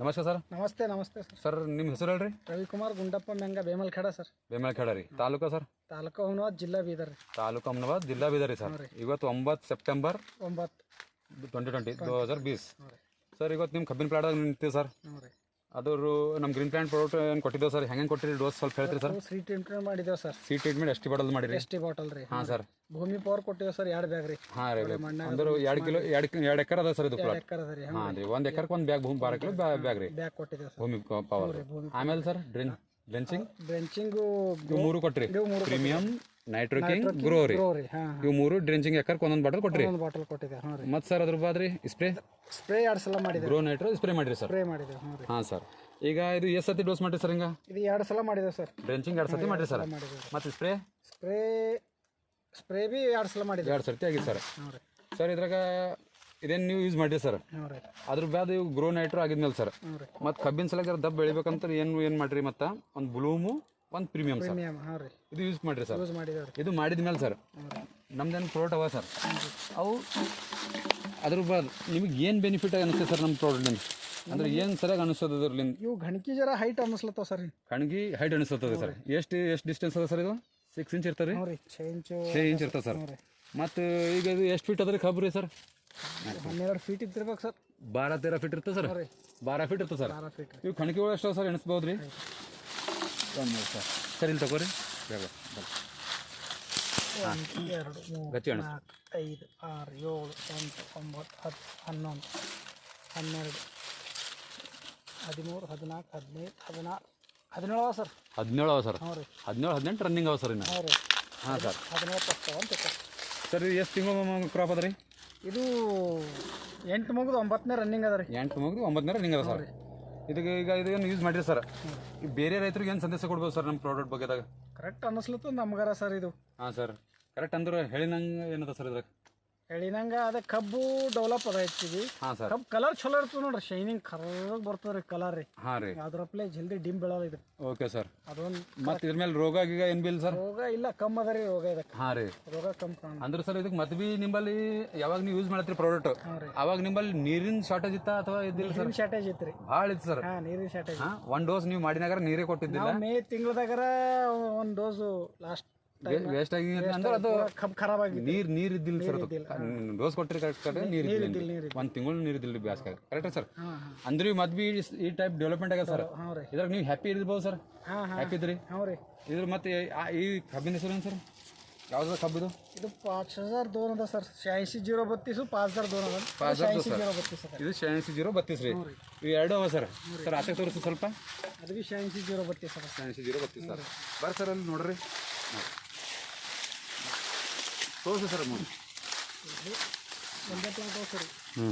ನಮಸ್ಕಾರ ಸರ್. ನಮಸ್ತೆ ನಮಸ್ತೆ ಸರ್. ಸರ್ ನಿಮ್ಮ ಹೆಸರು ಹೇಳ್ರಿ? ರವಿಕುಮಾರ್ ಗುಂಡಪ್ಪ ಮೆಂಗ ಬೇಮಲ್ಖೇಡ ಸರ್. ಬೇಮಲ್ಖೇಡ ರೀ. ತಾಲೂಕು ಸರ್? ತಾಲೂಕು ಹುಮನಾಬಾದ್, ಜಿಲ್ಲಾ ಬೀದರ್ ರೀ. ತಾಲೂಕು ಹುಮನಾಬಾದ್, ಜಿಲ್ಲಾ ಬೀದರ್ ರೀ ಸರ್. ಇವತ್ತು 9 ಸೆಪ್ಟೆಂಬರ್ 2020 ಸರ್. ಇವತ್ತು ನಿಮ್ಮ ಕಬ್ಬಿನ ಪ್ಲಾಟ್ದಾಗ ನಿಂತೀವಿ ಸರ್. ಅದ್ರ ನಮ್ಮ ಗ್ರೀನ್ ಪ್ಲಾಂಟ್ ಪ್ರಾಡಕ್ಟ್ ಏನು ಕೊಟ್ಟಿದ್ದೇವೆ ಸರ್. ಹೆಂಗೆ ಕೊಟ್ಟಿರಿ ಡೋಸ್ ಸ್ವಲ್ಪ ಹೇಳ್ತೀರಿ ಸರ್? ಸಿ ಟ್ರೀಟ್ಮೆಂಟ್ ಮಾಡಿದ್ದೇವೆ ಸರ್. ಸಿ ಟ್ರೀಟ್ಮೆಂಟ್ ಎಷ್ಟು ಬಾಟಲ್ ಮಾಡಿರಿ? ಎಷ್ಟು ಬಾಟಲ್ ರೀ? ಹಾಂ ಸರ್. ಭೂಮಿ ಪವರ್ ಕೊಟ್ಟಿದ್ದೇವೆ ಸರ್, 2 ಬ್ಯಾಗ್ ರೀ. ಹಾಂ ರೀ. ಅಂದ್ರೆ 2 ಕಿಲೋ 2 ಎಕರೆ ಅದ ಸರ್ ಇದು ಪ್ಲಾಟ್. ಹಾಂ ರೀ. 1 ಎಕರೆಗೆ 1 ಬ್ಯಾಗ್ ಭೂಮಿ 12 ಕಿಲೋ ಬ್ಯಾಗ್ ರೀ ಬ್ಯಾಗ್ ಕೊಟ್ಟಿದ್ದೇವೆ ಸರ್. ಭೂಮಿ ಪವರ್. ಆಮೇಲೆ ಸರ್ ಡ್ರೆಂಚಿಂಗು ಇವು 3 ಕೊಟ್ರಿ. ಪ್ರೀಮಿಯಂ, ನೈಟ್ರೋಕಿಂಗ್, ಗ್ರೋ ರೀ. ಇವು 3 ಡ್ರೆಂಚಿಂಗ್ ಎಕರ್ಗೆ 1 ಬಾಟಲ್ ಕೊಟ್ರಿ. ಬಾಟಲ್ ಕೊಟ್ಟಿದ್ದೇವೆ. ಹಾಂ ರೀ. ಮತ್ತೆ ಸರ್ ಅದ್ರ ಬಾದ್ ರೀ ಸ್ಪ್ರೇ 2 ಸಲ ಮಾಡಿದ್ದೇವೆ. ಗ್ರೋ ನೈಟ್ರೋ ಸ್ಪ್ರೇ ಮಾಡಿರಿ ಸರ್. ಸ್ಪ್ರೇ ಮಾಡಿದ್ದೇವೆ. ಹಾಂ ರೀ. ಹಾಂ ಸರ್. ಈಗ ಇದು ಎಷ್ಟು ಸತಿ ಡೋಸ್ ಮಾಡಿರಿ ಸರ್? ಹಿಂಗೆ ಇದು 2 ಸಲ ಮಾಡಿದ್ದೇವೆ ಸರ್. ಡ್ರೆಂಚಿಂಗ್ 2 ಸತಿ ಮಾಡಿರಿ ಸರ್. ಮತ್ತು ಸ್ಪ್ರೇ ಬಿ 2 ಸಲ ಮಾಡಿದ್ದೇವೆ. 2 ಸರ್ತಿ ಆಗಿದೆ ಸರ್. ಹಾಂ ರೀ. ಸರ್ ಇದ್ರಾಗ ಇದೇನು ನೀವು ಯೂಸ್ ಮಾಡಿರಿ ಸರ್? ಹಾಂ ರೀ. ಅದ್ರ ಬ್ಯಾದ ಇವು ಗ್ರೋ ನೈಟ್ರೋ ಆಗಿದ್ಮೇಲೆ ಸರ್, ಹಾಂ ರೀ. ಮತ್ತು ಕಬ್ಬಿನ ಸಲ ದಬ್ಬ ಬೆಳಿಬೇಕಂತ ಏನು ಮಾಡಿರಿ? ಮತ್ತು ಒಂದು ಬ್ಲೂಮು, ಒಂದು ಪ್ರೀಮಿಯಂ ಸರ್. ಹಾಂ ರೀ. ಇದು ಯೂಸ್ ಮಾಡಿರಿ ಸರ್. ಯೂಸ್ ಮಾಡಿದ್ದೇವೆ. ಇದು ಮಾಡಿದ್ಮೇಲೆ ಸರ್ ನಮ್ದೇನು ಪ್ರಾಡಕ್ಟ್ ಅವ ಸರ್, ಅವು ಅದ್ರ ಬಾದ್ ನಿಮಗೆ ಏನು ಬೆನಿಫಿಟ್ ಅನಿಸ್ತದೆ ಸರ್ ನಮ್ಮ ಪ್ರಾಡಕ್ಟಿಂದ? ಅಂದ್ರೆ ಏನು ಸರಿಯಾಗಿ ಅನಿಸ್ತದೆ ಅದ್ರಲ್ಲಿಂದ? ಇವು ಗಣಕಿ ಜರ ಹೈಟ್ ಅನ್ನಿಸ್ಲತ್ತಾವ ಸರ್. ಕಣ್ಗಿ ಹೈಟ್ ಅನಿಸ್ತದೆ ಸರ್. ಎಷ್ಟು ಡಿಸ್ಟೆನ್ಸ್ ಅದ ಸರ್? ಇದು 6 ಇಂಚ್ ಇರ್ತದೆ ರೀ. 6 ಇಂಚ್ ಇರ್ತದೆ ಸರ್. ಮತ್ತು ಈಗ ಇದು ಎಷ್ಟು ಫೀಟ್ ಅದ ರೀ ಕಬ್ಬು ರೀ ಸರ್? 12 ಫೀಟ್ ಇದ್ದಿರ್ಬೇಕು ಸರ್. 12-13 ಫೀಟ್ ಇರ್ತದೆ ಸರ್. 12 ಫೀಟ್ ಇರ್ತದೆ ಸರ್. 12 ಫೀಟ್. ಇವು ಕಣ್ಕಿ ಒಳಗೆ ಎಷ್ಟು ಸರ್ ಎಣಿಸ್ಬೋದು ರೀ? ಸರ್ ಸರ್ ಇಲ್ಲಿ ತಗೋರಿ. 1 2 3 ಗಚ್ಚಿ 4 5 6 7 8 9 10 11 12 13 14 15 16 17 ಅವ ಸರ್. 17 ಅವ ಸರ್. ಹಾಂ ರೀ. 17-18 ರನ್ನಿಂಗ್ ಅವ ಸರ್ ಇನ್ನು. ಹಾಂ ರೀ. ಹಾಂ ಸರ್. 17 ಅಂತ ಸರ್ ಇದು ಎಷ್ಟು ತಿಂಗಳು ಕ್ರಾಪ್ ಅದ ರೀ? ಇದು 8 ಮುಗಿದು 9ನೇ ರನ್ನಿಂಗ್ ಅದ ರೀ. 8 ಮುಗಿದು 9ನೇ ರನ್ನಿಂಗ್ ಅದ ಸರ್. ಇದಕ್ಕೆ ಈಗ ಇದನ್ನು ಯೂಸ್ ಮಾಡಿರಿ ಸರ್. ಈ ಬೇರೆ ರೈತರಿಗೆ ಏನು ಸಂದೇಶ ಕೊಡ್ಬೋದು ಸರ್ ನಮ್ಮ ಪ್ರಾಡಕ್ಟ್ ಬಗ್ಗೆದಾಗ? ಕರೆಕ್ಟ್ ಅನ್ನಿಸ್ಲತ್ತು ನಮ್ಗಾರ ಸರ್ ಇದು. ಹಾಂ ಸರ್. ಕರೆಕ್ಟ್ ಅಂದ್ರೆ ಹೇಳಿನಂಗೆ ಏನದ ಸರ್ ಇದ್ರಾಗ? ಹೇಳಿನಂಗ ಅದೇ ಕಬ್ಬು ಡೆವಲಪ್ ಅದ ಹೆಚ್ಚಿಗೆ. ಹಾಂ ಸರ್. ಕಬ್ಬು ಕಲರ್ ಚಲೋ ಇರ್ತದೆ ನೋಡ್ರಿ, ಶೈನಿಂಗ್ ಕರ್ರಗೆ ಬರ್ತದೆ ರೀ ಕಲರ್ ರೀ. ಹಾಂ ರೀ. ಅದ್ರಪ್ಲೆ ಜಲ್ದಿ ಡಿಮ್ ಬೀಳಲ್ಲ ಇದು. Okay sir. ಅದೊಂದು ಮತ್ತು ಇದ್ರ ಮೇಲೆ ರೋಗ ಗೀಗ ಏನು ಬಿಲ್ ಸರ್? ರೋಗ ಇಲ್ಲ, ಕಮ್ಮಿ ಅದ ರೀ ರೋಗ ಇದಕ್ಕೆ. ಹಾಂ ರೀ. ರೋಗ ಕಮ್ಮಿ ಕಾಣ. ಅಂದ್ರೆ ಸರ್ ಇದಕ್ಕೆ ಮತ್ತೆ ಬಿ ನಿಂಬಲ್ಲಿ ಯಾವಾಗ ನೀವು ಯೂಸ್ ಮಾಡತ್ತೀರಿ ಪ್ರಾಡಕ್ಟ್, ಅವಾಗ ನಿಂಬಲ್ಲಿ ನೀರಿನ ಶಾರ್ಟೇಜ್ ಇತ್ತಾ ಅಥವಾ ಇದ್ದಿಲ್ಲ ಸರ್? ನೀರಿನ ಶಾರ್ಟೇಜ್ ಇತ್ತು ರೀ. ಭಾಳ ಇತ್ತು ಸರ್. ಹಾಂ, ನೀರಿನ ಶಾರ್ಟೇಜ್. ಹಾಂ, 1 ಡೋಸ್ ನೀವು ಮಾಡಿನಾಗಾರ ನೀರೇ ಕೊಟ್ಟಿದ್ದಿಲ್ಲ. ಮೇ ತಿಂಗಳದಾಗಾರ 1 ಡೋಸು ಲಾಸ್ಟ್ ವೇಸ್ಟ್ ಆಗಿ ಅಂದ್ರೆ ಅದು ಕಬ್ಬು ಖರಾಬ್ ಆಗಿ ನೀರು ಇದ್ದಿಲ್ಲ ಸರ್. ಅದು ಡೋಸ್ ಕೊಟ್ಟಿರಿ ಕರೆಕ್ಟ್ ನೀರು ಇದ್ದಿಲ್ಲ. 1 ತಿಂಗಳು ನೀರು ಇದ್ದಿಲ್ಲ ಬ್ಯಾಸ್ಗೆ. Correct sir. ಅಂದ್ರೆ ಮತ್ತೆ ಈ ಟೈಪ್ ಡೆವಲಪ್ಮೆಂಟ್ ಆಗ್ಯದ ಸರ್. ಹಾಂ ರೀ. ಇದ್ರಾಗ ನೀವು ಹ್ಯಾಪಿ ಇರ್ಬೋದು ಸರ್. ಹಾಂ ಹಾಂ ಹ್ಯಾಪಿ ಇದ್ರಿ. ಹಾಂ ರೀ. ಇದ್ರ ಮತ್ತೆ ಈ ಕಬ್ಬಿನ ಹೆಸರು ಏನು ಸರ್? ಯಾವ್ದು ಕಬ್ಬಿದು? ಇದು 5002 ಅದ ಸರ್. 86-032 5002 ಅದ. 86-032 ಇದು 86-032 ರೀ. ಇವು 2 ಅವ ಸರ್. ಸರ್ ಆಚೆ ತೋರಿಸಿ ಸ್ವಲ್ಪ. ಅದು ಬಿ 86-032 ಸರ್. 86-032 ಸರ್. ಬರ್ರಿ ಸರ್ ಅಲ್ಲಿ ನೋಡ್ರಿ. ತೋರಿಸಿ ಸರ್. ಒಂದೇ ಪ್ಲಾಟ್ ಸರ್. ಹ್ಞೂ.